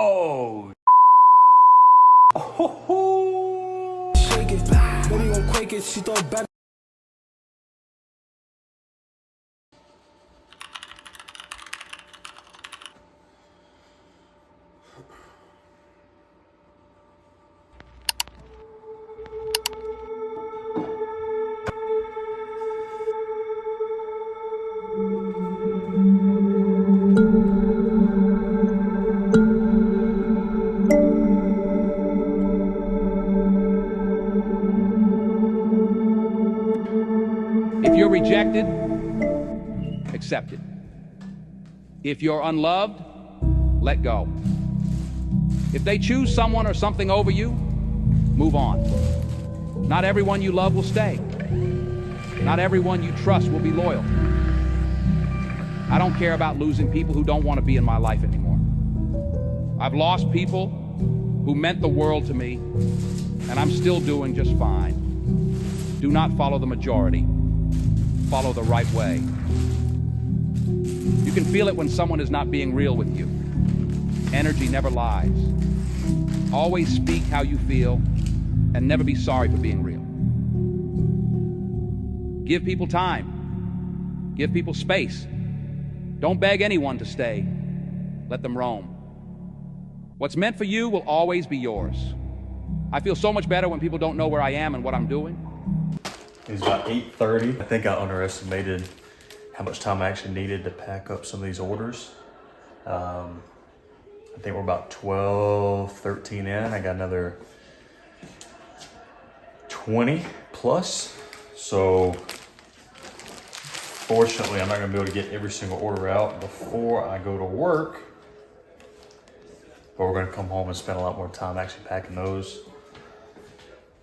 Oh. Shake it, baby gon' quake it. She throw it back. If you're rejected, accept it. If you're unloved, let go. If they choose someone or something over you, move on. Not everyone you love will stay. Not everyone you trust will be loyal. I don't care about losing people who don't want to be in my life anymore. I've lost people who meant the world to me, and I'm still doing just fine. Do not follow the majority. Follow the right way. You can feel it when someone is not being real with you. Energy never lies. Always speak how you feel and never be sorry for being real. Give people time. Give people space. Don't beg anyone to stay. Let them roam. What's meant for you will always be yours. I feel so much better when people don't know where I am and what I'm doing. It's about 8:30. I think I underestimated how much time I actually needed to pack up some of these orders. I think we're about 12, 13 in. I got another 20 plus. So fortunately, I'm not gonna be able to get every single order out before I go to work. But we're gonna come home and spend a lot more time actually packing those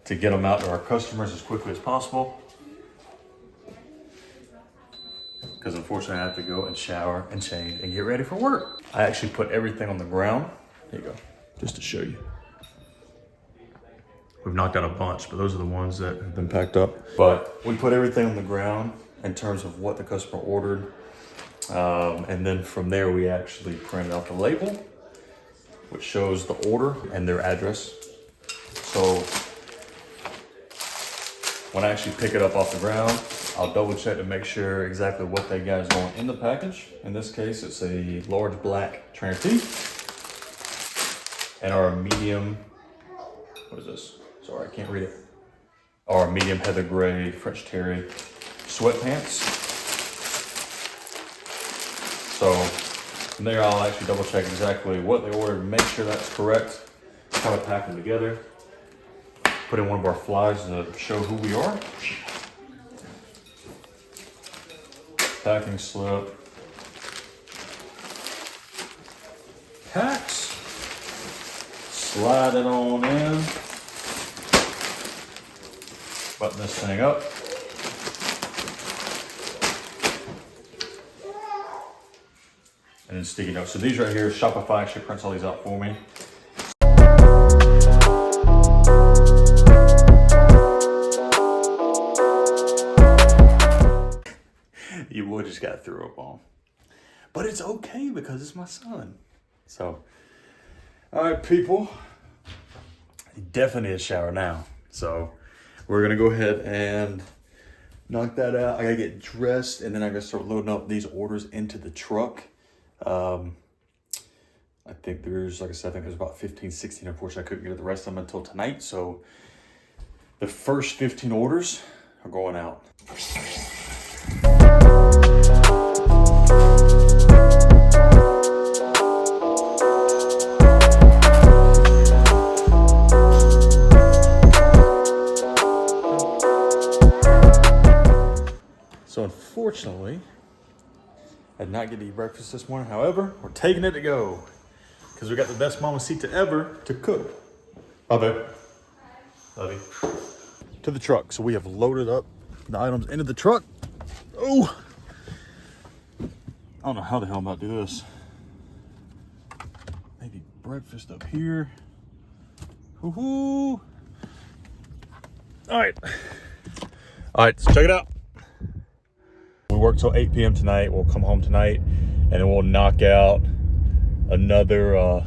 to get them out to our customers as quickly as possible. Because unfortunately I have to go and shower and change and get ready for work. I actually put everything on the ground. Here you go, just to show you. We've knocked out a bunch, but those are the ones that have been packed up. But we put everything on the ground in terms of what the customer ordered. And then from there, we actually printed out the label, which shows the order and their address. So when I actually pick it up off the ground, I'll double check to make sure exactly what they got is going in the package. In this case, it's a large black trainer tee and our medium, what is this? Sorry, I can't read it. Our medium heather gray French terry sweatpants. So from there, I'll actually double check exactly what they ordered, make sure that's correct, how to pack them together. Put in one of our flyers to show who we are. Packing slip. Packs. Slide it on in. Button this thing up. And then sticky notes. So these right here, Shopify actually prints all these out for me. You would just got through up on. But it's okay because it's my son. So, all right, people. Definitely a shower now. So we're gonna go ahead and knock that out. I gotta get dressed and then I gotta start loading up these orders into the truck. I think there's, like I said, I think there's about 15, 16. Unfortunately, I couldn't get the rest of them until tonight. So the first 15 orders are going out. So unfortunately, I did not get to eat breakfast this morning. However, we're taking it to go because we got the best mama cita ever to cook. Bye, babe. Love you. To the truck. So we have loaded up the items into the truck. Oh, I don't know how the hell I'm about to do this. Maybe breakfast up here. Woohoo! All right, so check it out. We work till 8 p.m. tonight. We'll come home tonight and then we'll knock out another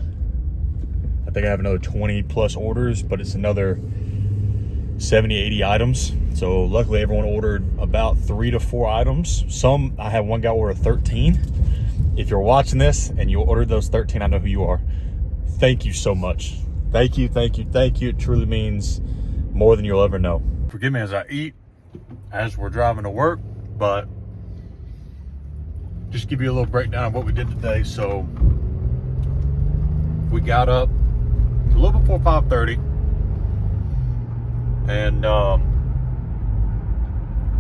think I have another 20 plus orders, but it's another 70, 80 items. So luckily everyone ordered about 3 to 4 items. I had one guy order 13. If you're watching this and you ordered those 13, I know who you are. Thank you so much. Thank you, thank you, thank you. It truly means more than you'll ever know. Forgive me as I eat, as we're driving to work, but just give you a little breakdown of what we did today. So we got up a little before 5:30 and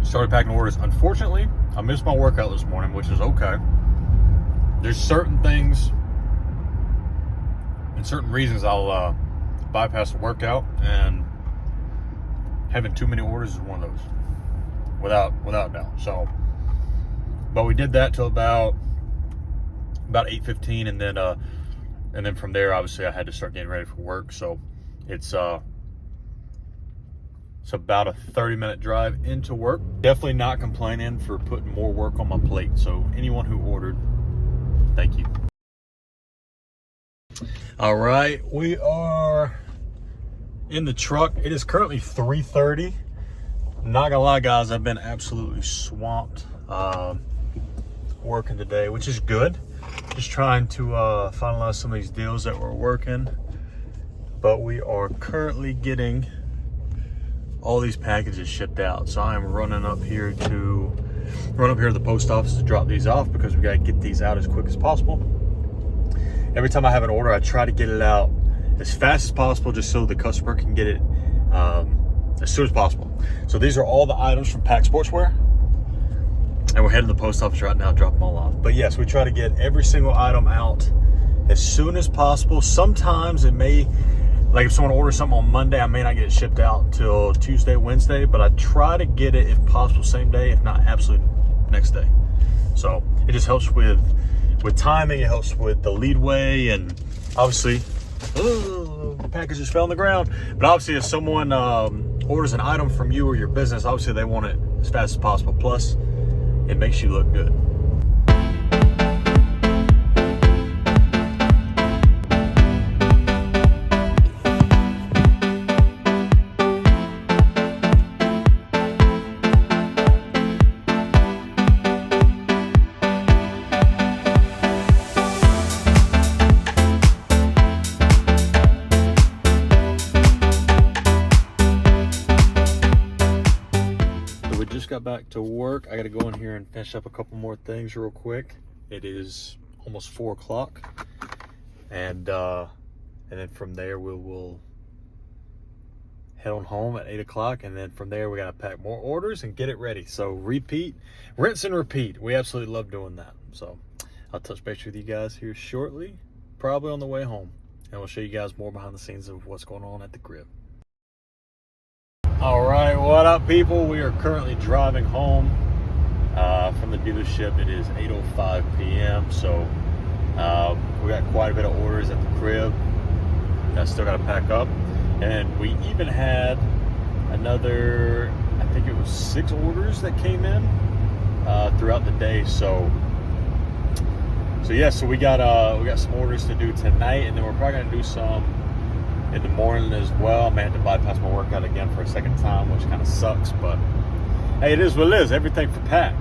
started packing orders. Unfortunately, I missed my workout this morning, which is okay. There's certain things and certain reasons I'll bypass the workout, and having too many orders is one of those, without doubt. So, but we did that till about 8:15, and then from there, obviously, I had to start getting ready for work. So it's about a 30-minute drive into work. Definitely not complaining for putting more work on my plate. So anyone who ordered, thank you. All right, we are in the truck. It is currently 3:30. Not gonna lie, guys, I've been absolutely swamped working today, which is good. Just trying to finalize some of these deals that we're working. But we are currently getting all these packages shipped out. So I am running up here to the post office to drop these off, because we gotta get these out as quick as possible. Every time I have an order, I try to get it out as fast as possible, just so the customer can get it as soon as possible. So these are all the items from Pack Sportswear, and we're heading to the post office right now to drop them all off. But yes, we try to get every single item out as soon as possible. Sometimes it may, like if someone orders something on Monday, I may not get it shipped out till Tuesday, Wednesday, but I try to get it, if possible, same day, if not absolute next day. So it just helps with timing. It helps with the leadway, and obviously, the package just fell on the ground. But obviously, if someone orders an item from you or your business, obviously they want it as fast as possible. Plus, it makes you look good. Got back to work. I got to go in here and finish up a couple more things real quick. It is almost 4 o'clock, and then from there we will head on home at 8 o'clock, and then from there we got to pack more orders and get it ready. So repeat, rinse and repeat. We absolutely love doing that. So I'll touch base with you guys here shortly, probably on the way home, and we'll show you guys more behind the scenes of what's going on at the crib. All right, what up, people? We are currently driving home from the dealership. It is 8:05 p.m. So we got quite a bit of orders at the crib. I still got to pack up, and we even had another, I think it was 6 orders that came in throughout the day. So yeah, so we got some orders to do tonight, and then we're probably gonna do some in the morning as well. I may have to bypass my workout again for a second time, which kind of sucks, but hey, it is what it is. Everything for Pat,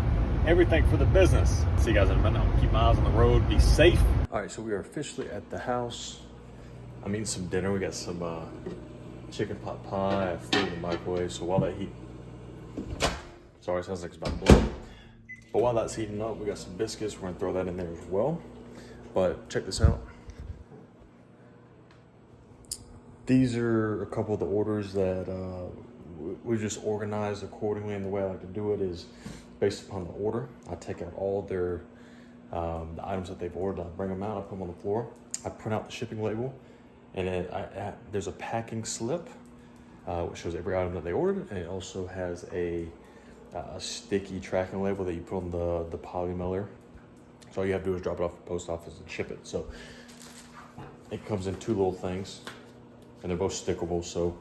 everything for the business. See you guys in a minute. I'll keep my eyes on the road, be safe. All right, so we are officially at the house. I'm eating some dinner. We got some chicken pot pie. I have food in the microwave, so while that sorry, it sounds like it's about to blow. But while that's heating up, we got some biscuits. We're gonna throw that in there as well. But check this out. These are a couple of the orders that we just organized accordingly, and the way I like to do it is based upon the order. I take out all their the items that they've ordered, I bring them out, I put them on the floor, I print out the shipping label, and then there's a packing slip which shows every item that they ordered, and it also has a sticky tracking label that you put on the poly mailer. So all you have to do is drop it off at the post office and ship it. So it comes in 2 little things, and they're both stickable. So,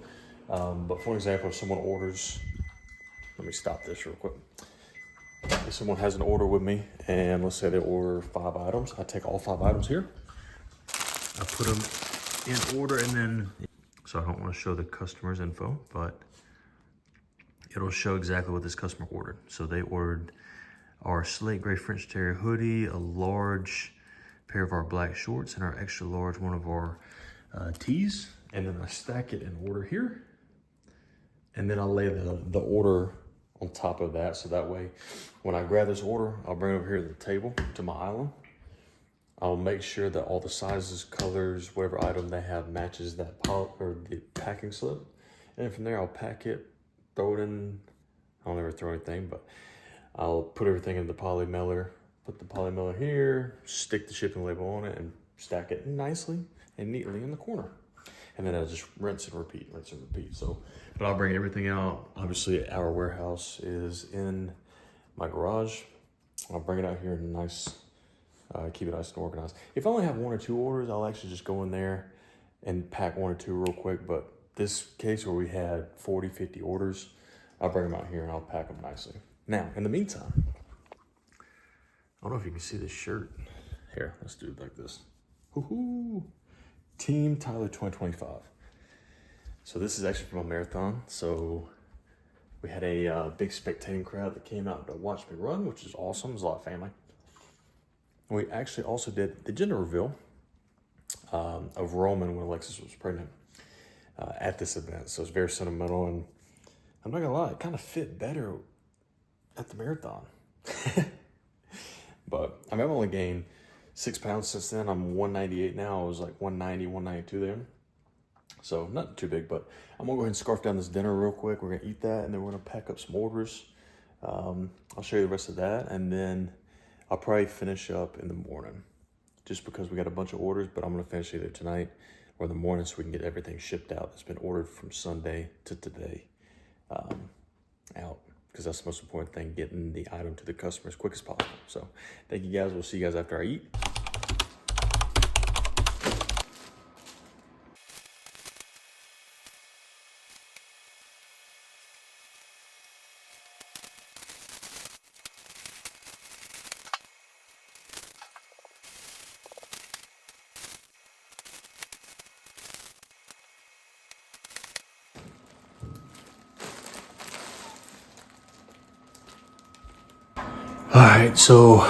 but for example, if someone orders, let me stop this real quick. If someone has an order with me, and let's say they order 5 items, I take all 5 items here, I put them in order, and then, so I don't want to show the customer's info, but it'll show exactly what this customer ordered. So they ordered our slate gray French Terrier hoodie, a large pair of our black shorts, and our extra large one of our tees. And then I stack it in order here. And then I'll lay the order on top of that. So that way, when I grab this order, I'll bring it over here to the table, to my island. I'll make sure that all the sizes, colors, whatever item they have matches that the packing slip. And then from there, I'll pack it, throw it in. I don't ever throw anything, but I'll put everything in the poly mailer, put the poly mailer here, stick the shipping label on it, and stack it nicely and neatly in the corner. And then I'll just rinse and repeat. So, but I'll bring everything out. Obviously, our warehouse is in my garage. I'll bring it out here and keep it nice and organized. If I only have 1 or 2 orders, I'll actually just go in there and pack 1 or 2 real quick. But this case where we had 40, 50 orders, I'll bring them out here and I'll pack them nicely. Now, in the meantime, I don't know if you can see this shirt. Here, let's do it like this. Woohoo! Team Tyler 2025. So this is actually from a marathon. So we had a big spectating crowd that came out to watch me run, which is awesome. There's a lot of family. We actually also did the gender reveal of Roman when Alexis was pregnant at this event. So it's very sentimental, and I'm not gonna lie, it kind of fit better at the marathon. But I've only gained 6 pounds since then. I'm 198 now. I was like 190, 192 there. So not too big, but I'm gonna go ahead and scarf down this dinner real quick. We're gonna eat that, and then we're gonna pack up some orders. I'll show you the rest of that, and then I'll probably finish up in the morning, just because we got a bunch of orders, but I'm gonna finish either tonight or in the morning so we can get everything shipped out that's been ordered from Sunday to today out, because that's the most important thing, getting the item to the customer as quick as possible. So thank you guys. We'll see you guys after I eat. All right, so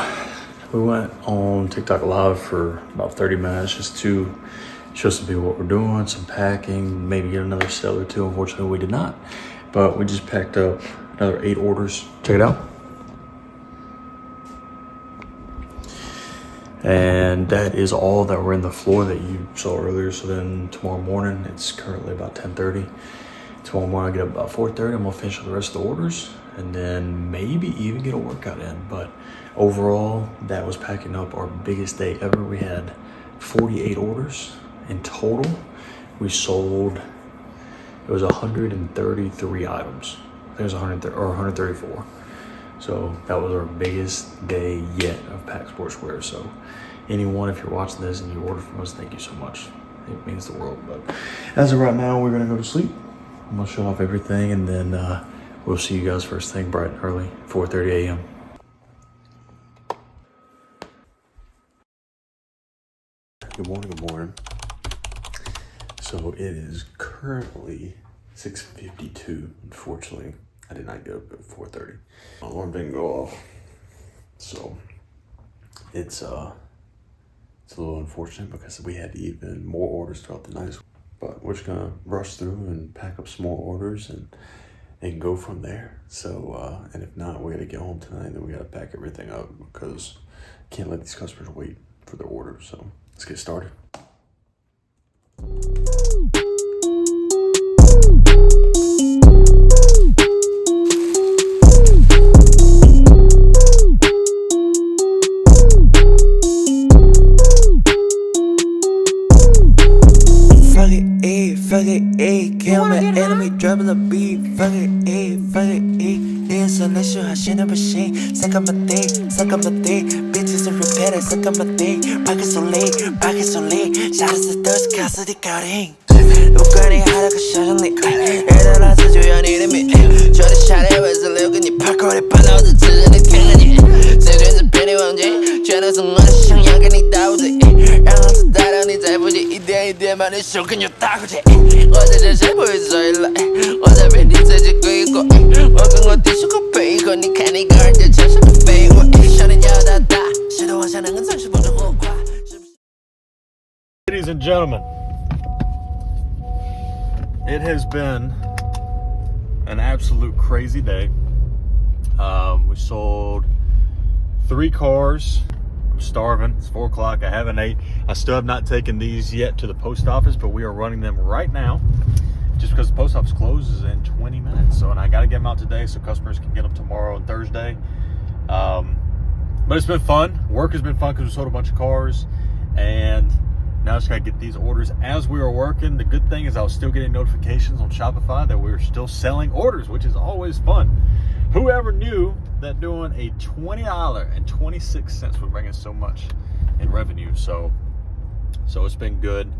we went on TikTok Live for about 30 minutes just to show some people what we're doing, some packing, maybe get another sale or 2. Unfortunately, we did not, but we just packed up another 8 orders. Check it out. And that is all that were in the floor that you saw earlier. So then tomorrow morning, it's currently about 10:30. Tomorrow morning, I get up about 4:30. I'm gonna finish the rest of the orders, and then maybe even get a workout in. But overall, that was packing up our biggest day ever. We had 48 orders in total. We sold, it was 133 items. I think it was 134. So that was our biggest day yet of Pack Sportswear. So anyone, if you're watching this and you order from us, thank you so much. It means the world. But as of right now, we're gonna go to sleep. I'm gonna show off everything, and then we'll see you guys first thing bright and early, 4:30 a.m. Good morning, good morning. So it is currently 6:52. Unfortunately, I did not get up at 4:30. My alarm didn't go off. So it's a little unfortunate because we had even more orders throughout the night. But we're just gonna rush through and pack up some more orders and go from there. So, and if not, we gotta get home tonight, then we gotta pack everything up because can't let these customers wait for their orders. So let's get started. Fuck it, ayy, kill my enemy, dropping the beat. Fuck it, ayy, this unless you shit in a machine. Suck up my dick, bitches are repetitive, suck up my dick. Pocket so late, 샤라스 더스 가스디 가링. 옷걸이 하다가 샤장리, 애들아 스주연 이름이. 저리 샤레 왜슬려 그니 파코리 파나우드 지르는 탱하니. 세준스 페리 왕지, 전화선 원하 샹양 그니 다우지. 양아서 따라 니 잘 보지 이대만 你手跟就打过去。我在这谁不会醉了？我在被你自己归过。我跟我弟兄和配合，你看你个人就像是个废物。少年叫大大，谁都妄想能够暂时抱着火挂。 Ladies and gentlemen, it has been an absolute crazy day. We sold 3 cars. I'm starving. It's 4 o'clock. I haven't ate. I still have not taken these yet to the post office, but we are running them right now just because the post office closes in 20 minutes. So, and I got to get them out today so customers can get them tomorrow and Thursday. But it's been fun. Work has been fun because we sold a bunch of cars, and now I just got to get these orders as we were working. The good thing is I was still getting notifications on Shopify that we were still selling orders, which is always fun. Whoever knew that doing a $20.26 would bring us so much in revenue. So it's been good,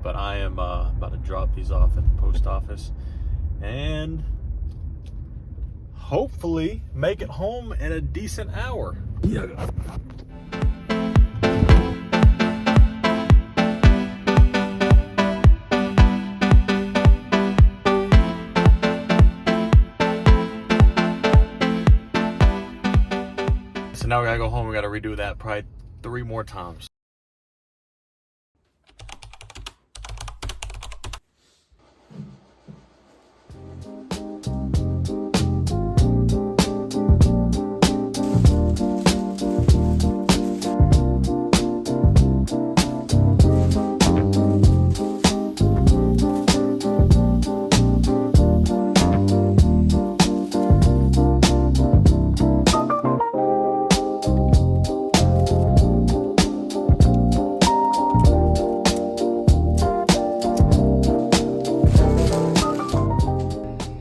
but I am about to drop these off at the post office and hopefully make it home in a decent hour. Yeah. So now we gotta go home. We gotta redo that probably 3 more times.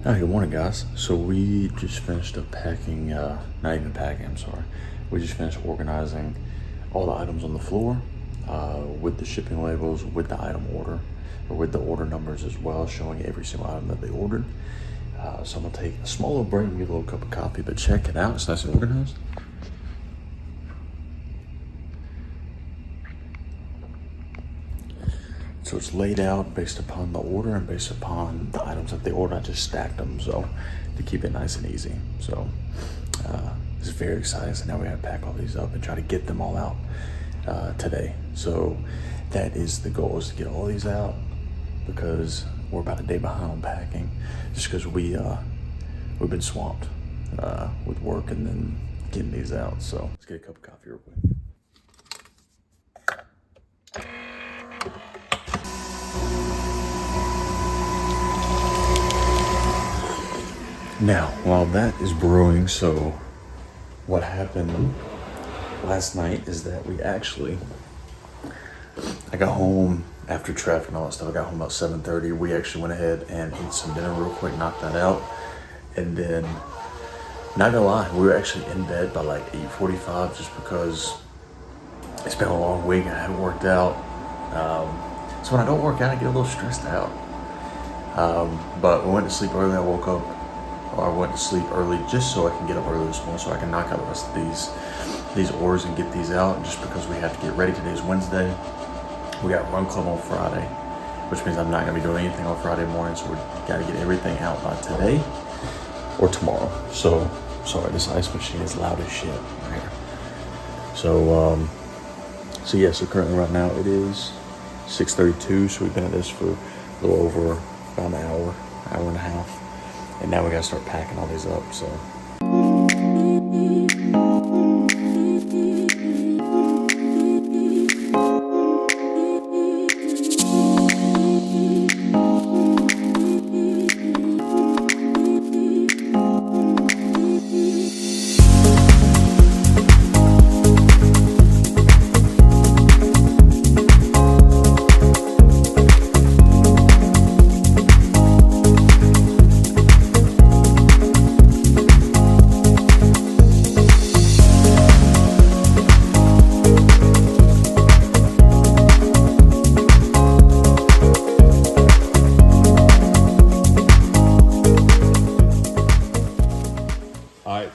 Hi, good morning, guys. So we just finished up packing, not even packing, I'm sorry. We just finished organizing all the items on the floor with the shipping labels, with the item order, or with the order numbers as well, showing every single item that they ordered. So I'm gonna take a small little break and get a little cup of coffee, but check it out, it's nice and organized. So it's laid out based upon the order and based upon the items that they ordered. I just stacked them so to keep it nice and easy. So it's very exciting. So now we have to pack all these up and try to get them all out today. So that is the goal, is to get all these out because we're about a day behind on packing just because we've been swamped with work and then getting these out. So let's get a cup of coffee real quick. Now, while that is brewing, so what happened last night is that I got home after traffic and all that stuff. I got home about 7:30. We actually went ahead and ate some dinner real quick, knocked that out. And then, not gonna lie, we were actually in bed by like 8:45 just because it's been a long week. I haven't worked out. So when I don't work out, I get a little stressed out. But we went to sleep early. I woke up. Or I went to sleep early just so I can get up early this morning so I can knock out the rest of these orders and get these out, just because we have to get ready. Today's Wednesday. We got Run Club on Friday, which means I'm not going to be doing anything on Friday morning, so we got to get everything out by today or tomorrow. So, sorry, this ice machine is loud as shit right here. So yeah, so currently right now it is 6:32, so we've been at this for a little over about an hour and a half. And now we gotta start packing all these up, so.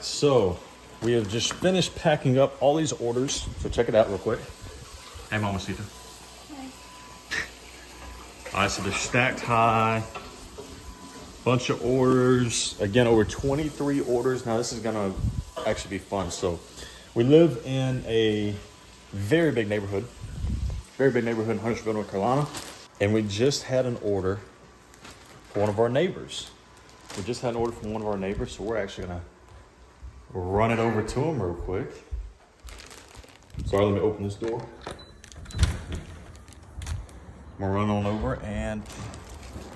So we have just finished packing up all these orders. So check it out real quick. Hey, Mamacita. Hi. All right, so they're stacked high. Bunch of orders. Again, over 23 orders. Now this is gonna actually be fun. So we live in a very big neighborhood. Very big neighborhood in Huntersville, North Carolina. And we just had an order for one of our neighbors. We just had an order from one of our neighbors, so we're actually gonna run it over to him real quick. Sorry, let me open this door. I'm gonna run on over and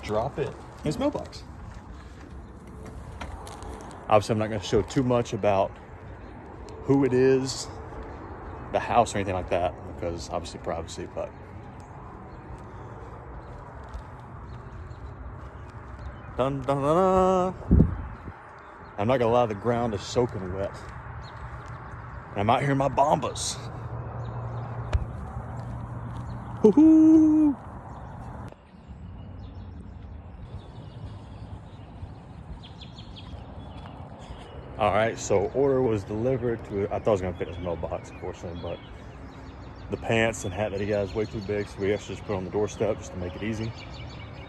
drop it in his mailbox. Obviously, I'm not gonna show too much about who it is, the house or anything like that, because obviously privacy, but dun dun dun dun. I'm not gonna lie, the ground is soaking wet. And I'm out here in my bombas. Woohoo! All right, so order was delivered to, I thought it was gonna fit in his mailbox, unfortunately, but the pants and hat that he got is way too big, so we actually just put it on the doorstep just to make it easy.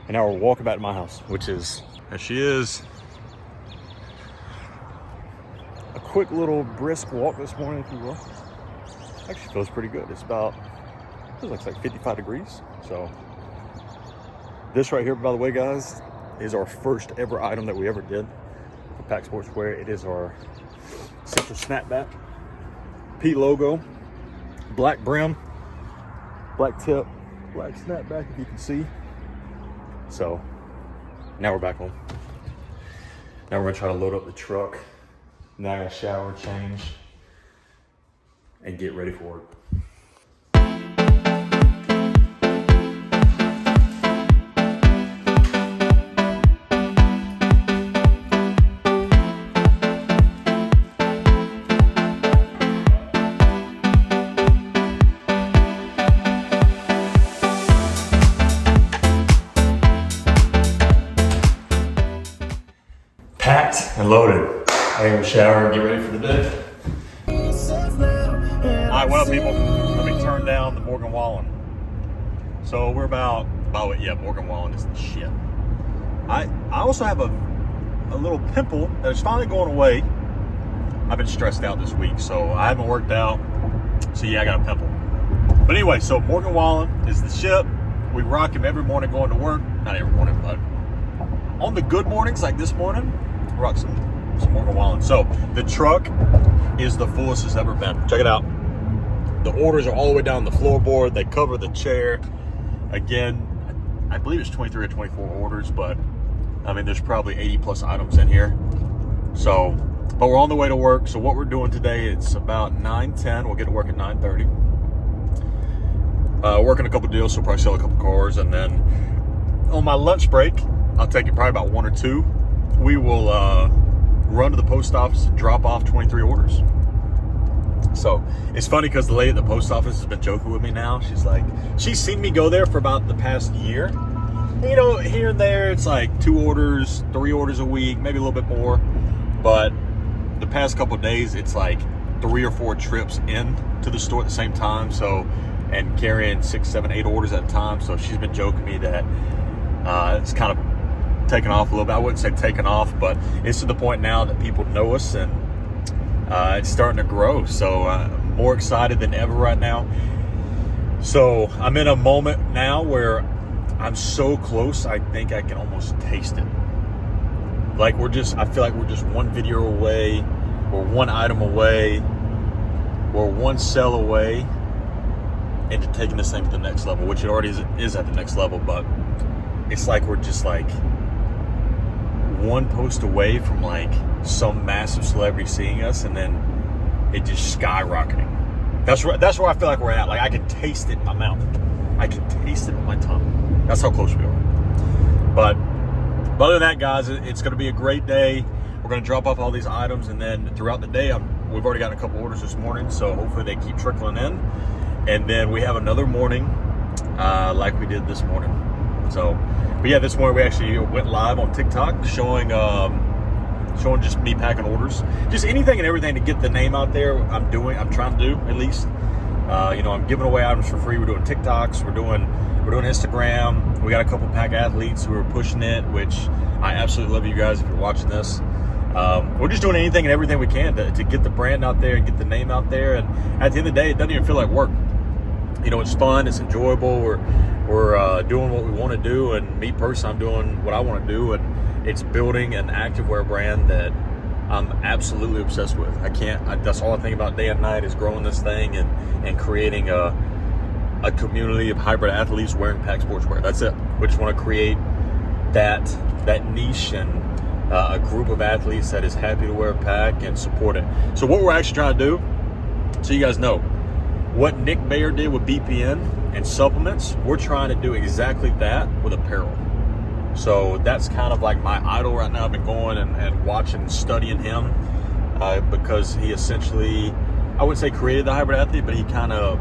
And now we're walking back to my house, which is, there she is. A quick little brisk walk this morning, if you will. Actually feels pretty good. It's about, it looks like 55 degrees. So this right here, by the way, guys, is our first ever item that we ever did. Pack Sportswear. It is our Central Snapback, P logo, black brim, black tip, black snapback, if you can see. So now we're back home. Now we're gonna try to load up the truck. Now I gotta shower, change, and get ready for work. Packed and loaded. I gotta shower and get ready for the day. Alright, well people, let me turn down the Morgan Wallen. So we're about, oh yeah, Morgan Wallen is the shit. I also have a little pimple that is finally going away. I've been stressed out this week, so I haven't worked out. So yeah, I got a pimple. But anyway, so Morgan Wallen is the ship. We rock him every morning going to work. Not every morning, but on the good mornings like this morning, rock some Morgan Wallen. So the truck is the fullest it's ever been. Check it out. The orders are all the way down the floorboard. They cover the chair. Again, I believe it's 23 or 24 orders, but I mean, there's probably 80 plus items in here. So, but we're on the way to work. So what we're doing today, it's about 9:10. We'll get to work at 9:30. Working a couple deals, so probably sell a couple cars. And then on my lunch break, I'll take it probably about 1 or 2. We will run to the post office and drop off 23 orders. So it's funny because the lady at the post office has been joking with me now. She's like, she's seen me go there for about the past year. You know, here and there, it's like 2 orders, 3 orders a week, maybe a little bit more. But the past couple of days, it's like 3 or 4 trips in to the store at the same time. So, and carrying 6, 7, 8 orders at a time. So she's been joking me that it's kind of taken off a little bit. I wouldn't say taken off, but it's to the point now that people know us and it's starting to grow. So more excited than ever right now. So I'm in a moment now where I'm so close, I think I can almost taste it. Like I feel like we're just one video away, or one item away, or one sell away into taking this thing to the next level, which it already is at the next level, but it's like we're just like one post away from like some massive celebrity seeing us, and then it just skyrocketing. That's where I feel like we're at. Like I can taste it in my mouth. I can taste it on my tongue. That's how close we are. But other than that, guys, it's going to be a great day. We're going to drop off all these items, and then throughout the day, we've already gotten a couple orders this morning, so hopefully they keep trickling in. And then we have another morning like we did this morning. So, but yeah, this morning we actually went live on TikTok showing just me packing orders. Just anything and everything to get the name out there. I'm trying to do, at least. You know, I'm giving away items for free. We're doing TikToks. We're doing Instagram. We got a couple pack athletes who are pushing it, which I absolutely love you guys if you're watching this. We're just doing anything and everything we can to get the brand out there and get the name out there. And at the end of the day, it doesn't even feel like work. You know, it's fun. It's enjoyable. We're doing what we want to do. And me personally, I'm doing what I want to do. And it's building an activewear brand that I'm absolutely obsessed with. That's all I think about day and night is growing this thing and creating a community of hybrid athletes wearing pack sportswear. That's it. We just want to create that niche and a group of athletes that is happy to wear a pack and support it. So what we're actually trying to do, so you guys know, what Nick Bayer did with BPN and supplements, we're trying to do exactly that with apparel. So that's kind of like my idol right now. I've been going and watching and studying him because he essentially, I wouldn't say created the hybrid athlete, but he kind of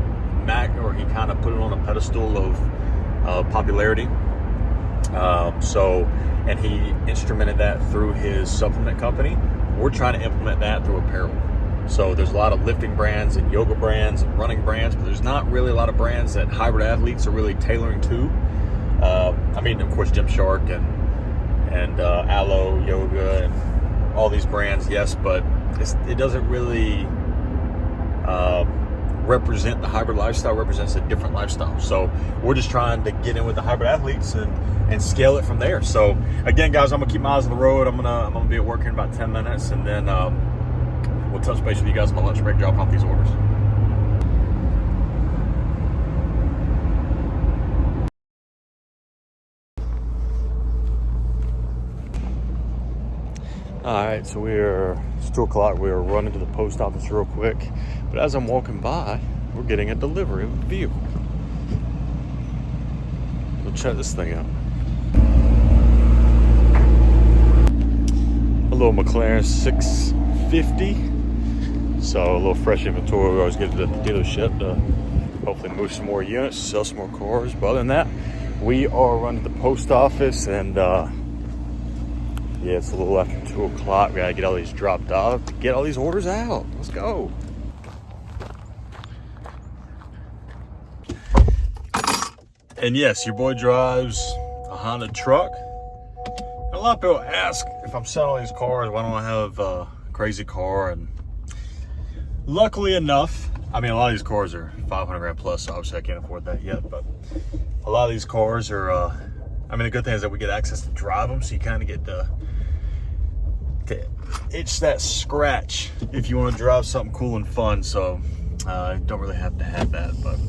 put it on a pedestal of popularity. And he instrumented that through his supplement company. We're trying to implement that through apparel. So there's a lot of lifting brands and yoga brands and running brands, but there's not really a lot of brands that hybrid athletes are really tailoring to. I mean, of course, Gymshark and Aloe Yoga and all these brands, yes, but it doesn't really represent the hybrid lifestyle. Represents a different lifestyle. So we're just trying to get in with the hybrid athletes and scale it from there. So again, guys, I'm gonna keep my eyes on the road. I'm gonna be at work in about 10 minutes, and then we'll touch base with you guys on my lunch break, dropping off these orders. All right, so it's 2 o'clock. We are running to the post office real quick. But as I'm walking by, we're getting a delivery of a vehicle. So check this thing out. A little McLaren 650. So a little fresh inventory. We always get to the dealership to hopefully move some more units, sell some more cars. But other than that, we are running to the post office, and yeah, it's a little after 2 o'clock. We gotta get all these dropped off to get all these orders out. Let's go. And yes, your boy drives a Honda truck. And a lot of people ask if I'm selling these cars, why don't I have a crazy car? And luckily enough, I mean, a lot of these cars are 500 grand plus, so obviously I can't afford that yet, but a lot of these cars are, I mean, the good thing is that we get access to drive them, so you kind of get to itch that scratch if you want to drive something cool and fun. So don't really have to have that, but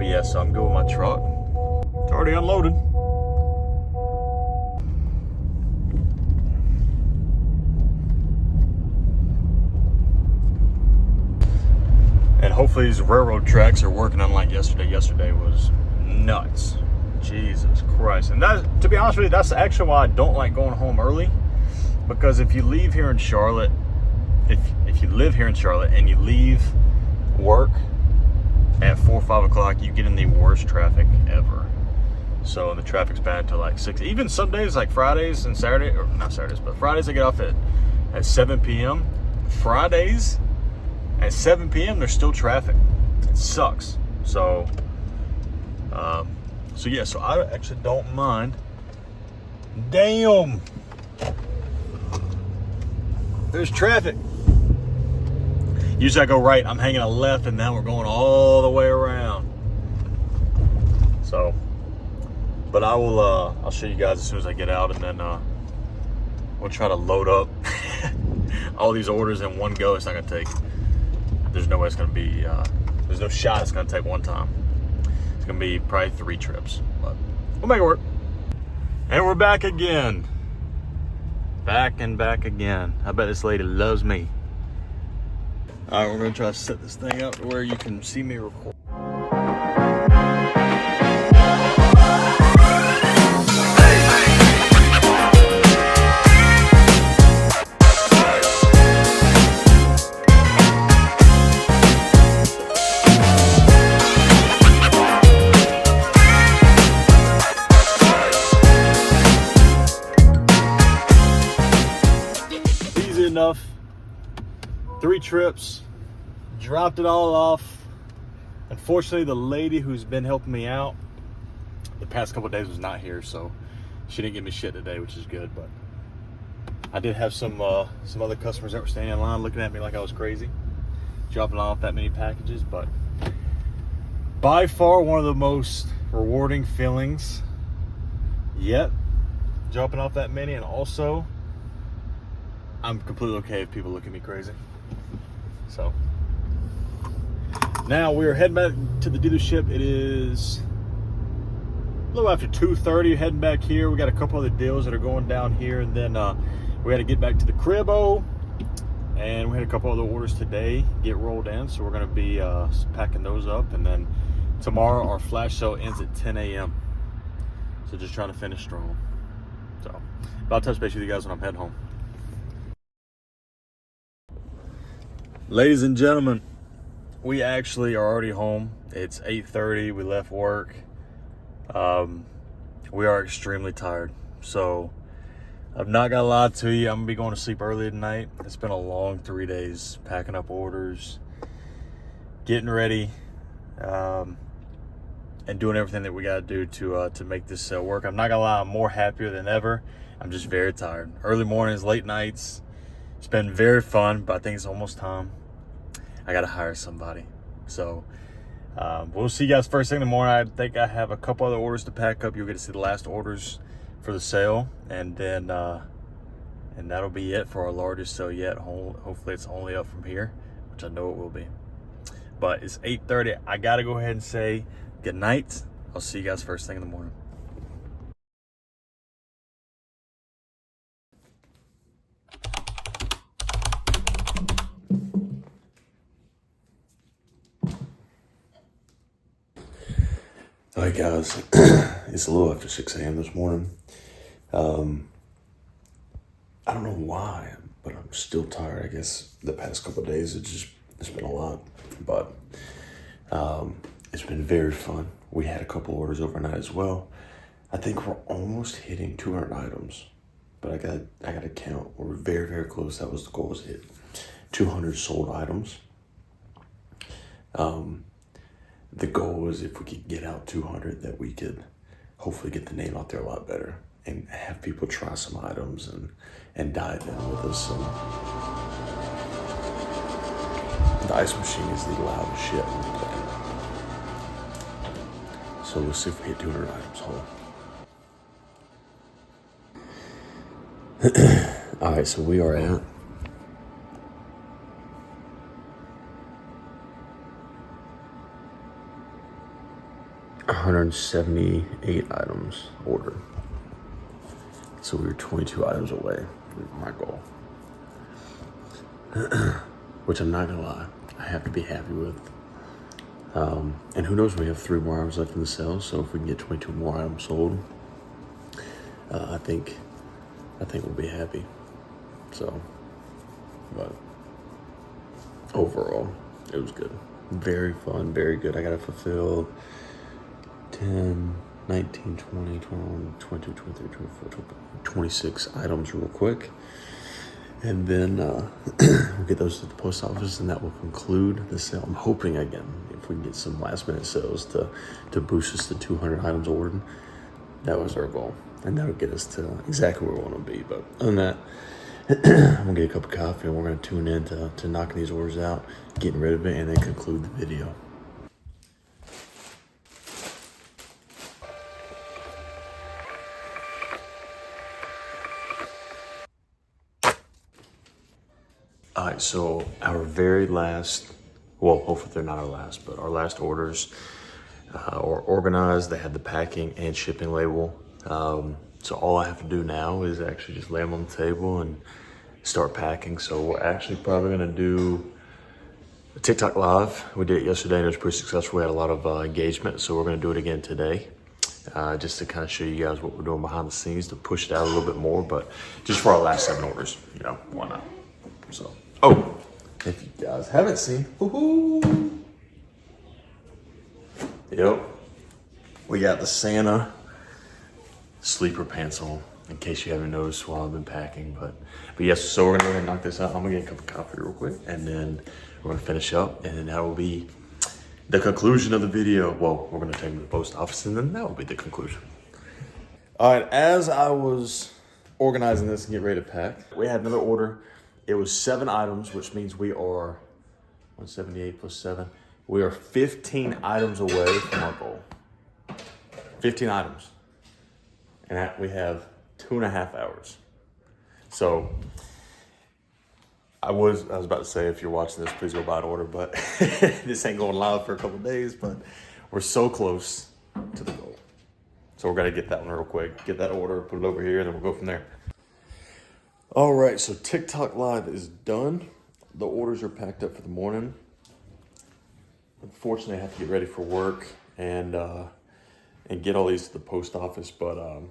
yeah, so I'm good with my truck. It's already unloaded. And hopefully these railroad tracks are working unlike yesterday. Yesterday was nuts. Jesus Christ. And that, to be honest with you, that's actually why I don't like going home early. Because if you leave here in Charlotte, if you live here in Charlotte and you leave work at 4 or 5 o'clock, you get in the worst traffic ever. So the traffic's bad till like 6. Even some days, like Fridays and Saturdays, or not Saturdays, but Fridays I get off at 7 p.m. Fridays at 7 p.m. there's still traffic. It sucks. So yeah, so I actually don't mind. Damn. There's traffic. Usually I go right, I'm hanging a left, and now we're going all the way around. So, but I will, I'll show you guys as soon as I get out, and then we'll try to load up all these orders in one go. It's not gonna take, there's no way it's gonna be, there's no shot it's gonna take one time. It's gonna be probably 3 trips, but we'll make it work. And we're back again. Back and back again. I bet this lady loves me. All right, we're gonna try to set this thing up to where you can see me record. Enough. 3 trips, dropped it all off, Unfortunately, the lady who's been helping me out the past couple of days was not here, so she didn't give me shit today, which is good. But I did have some other customers that were standing in line looking at me like I was crazy, dropping off that many packages. But by far one of the most rewarding feelings yet, dropping off that many. And also, I'm completely okay if people look at me crazy. So now we're heading back to the dealership. It is a little after 2:30, heading back here. We got a couple other deals that are going down here, and then we got to get back to the cribbo, and we had a couple other orders today get rolled in, so we're going to be packing those up. And then tomorrow our flash sale ends at 10 a.m. so just trying to finish strong. So I'll touch base with you guys when I'm heading home. Ladies and gentlemen, we actually are already home. It's 8:30. We left work. We are extremely tired. So I'm not gonna lie to you, I'm gonna be going to sleep early tonight. It's been a long 3 days, packing up orders, getting ready, and doing everything that we gotta do to make this sale work. I'm not gonna lie, I'm more happier than ever. I'm just very tired. Early mornings, late nights. It's been very fun, but I think it's almost time. I gotta hire somebody. So we'll see you guys first thing in the morning. I think I have a couple other orders to pack up. You'll get to see the last orders for the sale, and then and that'll be it for our largest sale yet. Hopefully it's only up from here, which I know it will be. But it's 8:30. I gotta go ahead and say good night. I'll see you guys first thing in the morning. All right, guys, it's a little after 6 a.m. this morning. I don't know why, but I'm still tired. I guess the past couple of days, it's been a lot, but it's been very fun. We had a couple orders overnight as well. I think we're almost hitting 200 items, but I got to count. We're very, very close. That was the goal, was to hit 200 sold items. The goal was if we could get out 200, that we could hopefully get the name out there a lot better and have people try some items and dive in with us. And the ice machine is the loudest shit on the planet. So we'll see if we hit 200 items whole. All right, so we are at 178 items ordered. So we were 22 items away from my goal. Which I'm not gonna lie, I have to be happy with. And who knows, we have 3 more items left in the sale, so if we can get 22 more items sold, I think we'll be happy. So, but overall, it was good. Very fun, very good. I gotta fulfill 10, 19, 20, 21, 22, 23, 24, 26 items real quick. And then we'll get those to the post office, and that will conclude the sale. I'm hoping, again, if we can get some last minute sales to boost us to 200 items ordered. That was our goal. And that'll get us to exactly where we want to be. But other than that, I'm going to get a cup of coffee, and we're going to tune in to knocking these orders out, getting rid of it, and then conclude the video. All right, so our very last, well, hopefully they're not our last, but our last orders are organized. They had the packing and shipping label. So all I have to do now is actually just lay them on the table and start packing. So we're actually probably gonna do a TikTok live. We did it yesterday and it was pretty successful. We had a lot of engagement, so we're gonna do it again today. Just to kind of show you guys what we're doing behind the scenes to push it out a little bit more, but just for our last 7 orders, you know, why not? So, oh, if you guys haven't seen, woohoo! Yep, we got the Santa sleeper pants on, in case you haven't noticed while I've been packing. But yes, so we're gonna go ahead and knock this out. I'm gonna get a cup of coffee real quick, and then we're gonna finish up, and then that will be the conclusion of the video. Well, we're gonna take them to the post office and then that will be the conclusion. All right, as I was organizing this and get ready to pack, we had another order. It was 7 items, which means we are 178 plus 7. We are 15 items away from our goal. 15 items. And that we have 2.5 hours. So I was about to say, if you're watching this, please go buy an order, but this ain't going live for a couple of days, but we're so close to the goal. So we're gonna get that one real quick, get that order, put it over here, and then we'll go from there. All right, so TikTok Live is done. The orders are packed up for the morning. Unfortunately, I have to get ready for work and get all these to the post office, but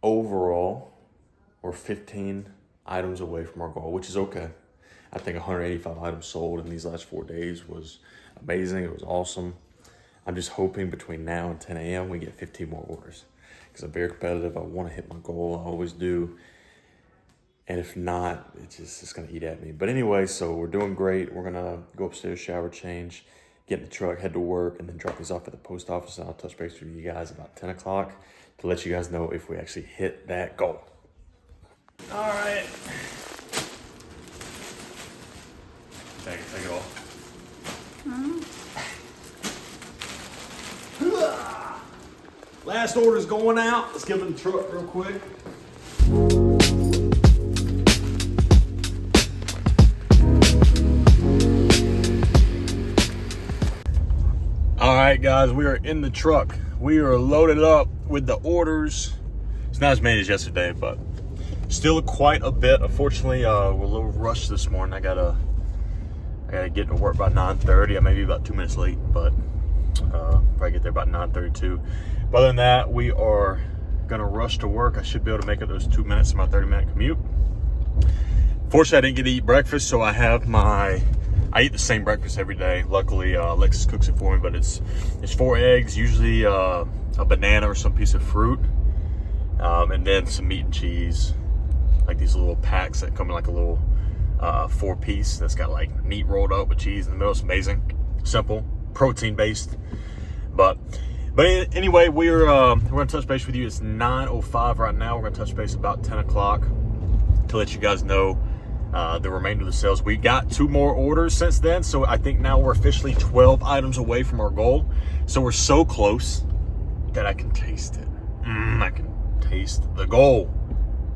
overall, we're 15 items away from our goal, which is okay. I think 185 items sold in these last 4 days was amazing. It was awesome. I'm just hoping between now and 10 a.m. we get 15 more orders because I'm very competitive. I want to hit my goal. I always do. And if not, it's going to eat at me. But anyway, so we're doing great. We're going to go upstairs, shower, change, get in the truck, head to work, and then drop these off at the post office. And I'll touch base with you guys about 10 o'clock to let you guys know if we actually hit that goal. All right. Take it off. Last order's going out. Let's give it the truck real quick. All right, guys, we are in the truck. We are loaded up with the orders. It's not as many as yesterday, but still quite a bit. Unfortunately, we're a little rushed this morning. I gotta get to work by 9:30. I may be about 2 minutes late, but probably get there about 9:32. But other than that, we are gonna rush to work. I should be able to make it those 2 minutes in my 30-minute commute. Fortunately, I didn't get to eat breakfast, so I eat the same breakfast every day. Luckily, Alexis cooks it for me, but it's 4 eggs, usually a banana or some piece of fruit, and then some meat and cheese, like these little packs that come in like a little 4-piece that's got like meat rolled up with cheese in the middle. It's amazing, simple, protein based. But anyway, we're gonna touch base with you. It's 9:05 right now. We're gonna touch base about 10 o'clock to let you guys know the remainder of the sales. We got 2 more orders since then, so I think now we're officially 12 items away from our goal. So we're so close that I can taste it. I can taste the goal,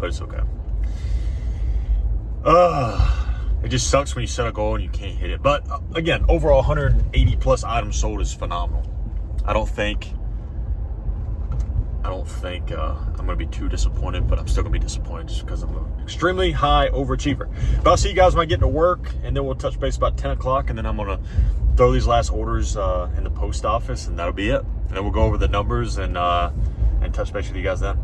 but it's okay. It just sucks when you set a goal and you can't hit it. But again, overall 180 plus items sold is phenomenal. I don't think I'm gonna be too disappointed, but I'm still gonna be disappointed just because I'm an extremely high overachiever. But I'll see you guys when I get to work, and then we'll touch base about 10 o'clock, and then I'm gonna throw these last orders in the post office, and that'll be it. And then we'll go over the numbers and touch base with you guys then.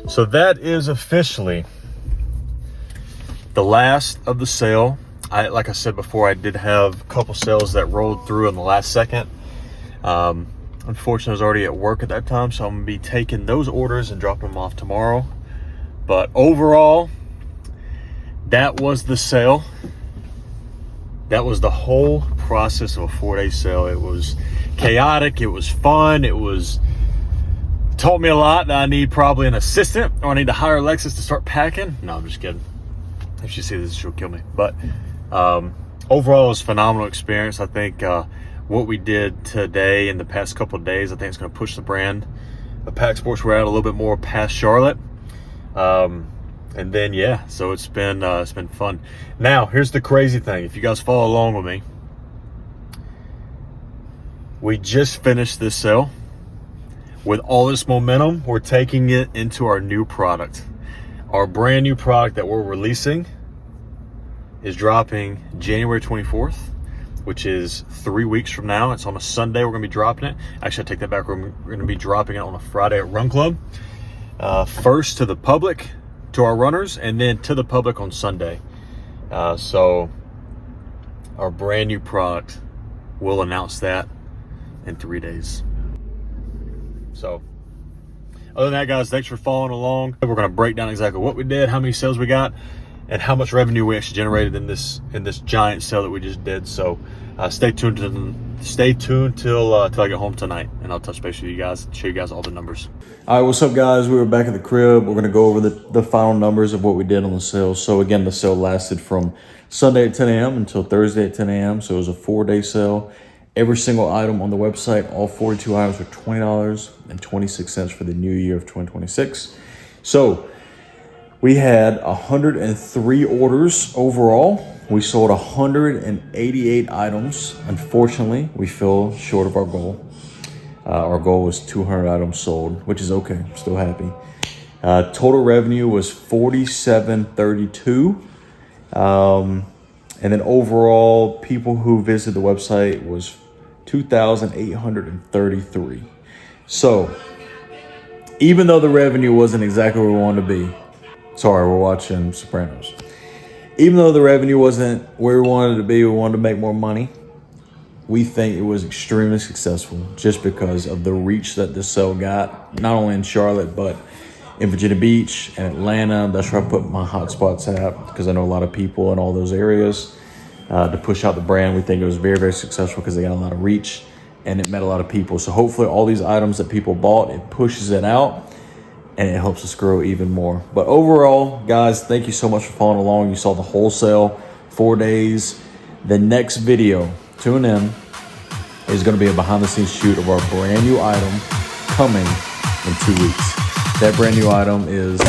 So that is officially the last of the sale. Like I said before, I did have a couple sales that rolled through in the last second. Unfortunately, I was already at work at that time, so I'm gonna be taking those orders and dropping them off tomorrow. But overall, that was the sale. That was the whole process of a 4-day sale. It was chaotic, it was fun, taught me a lot that I need probably an assistant, or I need to hire Alexis to start packing. No, I'm just kidding. If she sees this, she'll kill me. But overall, it was a phenomenal experience. I think what we did today in the past couple of days, I think it's going to push the brand of Pack Sports Wear out a little bit more past Charlotte. And then, yeah, so it's been fun. Now, here's the crazy thing. If you guys follow along with me, we just finished this sale. With all this momentum, we're taking it into our new product. Our brand new product that we're releasing is dropping January 24th, which is 3 weeks from now. It's on a Sunday. We're going to be dropping it. Actually, I take that back. We're going to be dropping it on a Friday at Run Club. First to the public, to our runners, and then to the public on Sunday. So our brand new product, we'll announce that in 3 days. So other than that, guys, thanks for following along. We're going to break down exactly what we did, how many sales we got, and how much revenue we actually generated in this giant sale that we just did. So stay tuned till I get home tonight, and I'll touch base with you guys and show you guys all the numbers. All right, what's up, guys? We were back at the crib. We're going to go over the final numbers of what we did on the sale. So again, the sale lasted from Sunday at 10 a.m. until Thursday at 10 a.m. So it was a 4-day sale. Every single item on the website, all 42 items, were $20.26 for the new year of 2026. So we had 103 orders overall. We sold 188 items. Unfortunately, we fell short of our goal. Our goal was 200 items sold, which is okay. I'm still happy. Total revenue was $47.32. And then overall, people who visited the website was 2,833. So even though the revenue wasn't exactly where we wanted to be, sorry, we're watching Sopranos. Even though the revenue wasn't where we wanted it to be, we wanted to make more money. We think it was extremely successful just because of the reach that this sale got, not only in Charlotte, but in Virginia Beach and Atlanta. That's where I put my hotspots at because I know a lot of people in all those areas. To push out the brand, we think it was very, very successful because they got a lot of reach and it met a lot of people. So hopefully all these items that people bought, it pushes it out and it helps us grow even more. But overall, guys, thank you so much for following along. You saw the wholesale 4 days. The next video, tune in, is going to be a behind the scenes shoot of our brand new item coming in 2 weeks. That brand new item is